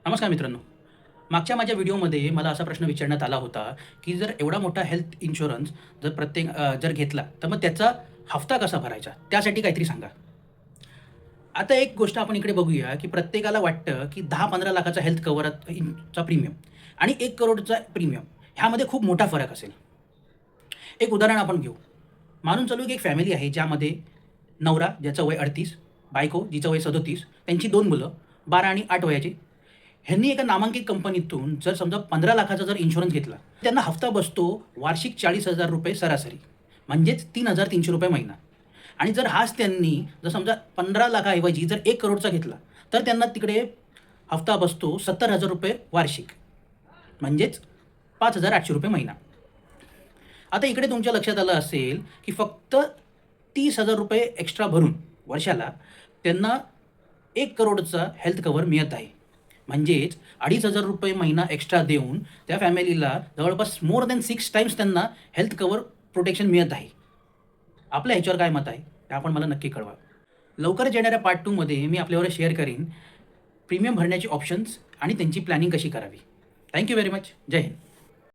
नमस्कार मित्रांनो. मागच्या माझ्या व्हिडिओमध्ये मला असा प्रश्न विचारण्यात आला होता, की जर एवढा मोठा हेल्थ इन्शुरन्स जर घेतला, तर मग त्याचा हफ्ता कसा भरायचा? त्यासाठी काहीतरी सांगा. आता एक गोष्ट आपण इकडे बघूया, की प्रत्येकाला वाटतं, की 10-15 लाखाचा हेल्थ चा प्रीमियम आणि 1 करोडचा प्रीमियम ह्यामध्ये खूप मोठा फरक असेल. एक उदाहरण आपण घेऊ. मानून चालू की एक फॅमिली आहे, ज्यामध्ये नवरा ज्याचं वय 38, बायको जिचं वय 37, त्यांची 2 मुलं 12 आणि 8 वयाची. ह्यांनी एका नामांकित कंपनीतून जर समजा 15 लाखाचा जर इन्शुरन्स घेतला, त्यांना हफ्ता बसतो वार्षिक ₹40,000 सरासरी, म्हणजेच ₹3,300 महिना. आणि जर हाच त्यांनी जर समजा 15 लाखाऐवजी जर 1 करोडचा घेतला, तर त्यांना तिकडे हफ्ता बसतो ₹70,000 वार्षिक, म्हणजेच ₹5,800 महिना. आता इकडे तुमच्या लक्षात आलं असेल, की फक्त ₹30,000 एक्स्ट्रा भरून वर्षाला त्यांना 1 करोडचा हेल्थ कव्हर मिळत आहे. म्हणजेच ₹2,500 महिना एक्स्ट्रा देऊन त्या फॅमिलीला जवळपास मोर दॅन 6 टाइम्स त्यांना हेल्थ कव्हर प्रोटेक्शन मिळत आहे. आपल्या ह्याच्यावर काय मत आहे? ते आपण मला नक्की कळवा. लवकरच येणाऱ्या पार्ट 2 मध्ये मी आपल्याबरोबर शेअर करीन प्रीमियम भरण्याचे ऑप्शन्स आणि त्यांची प्लॅनिंग कशी करावी. Thank you very much. जय हिंद.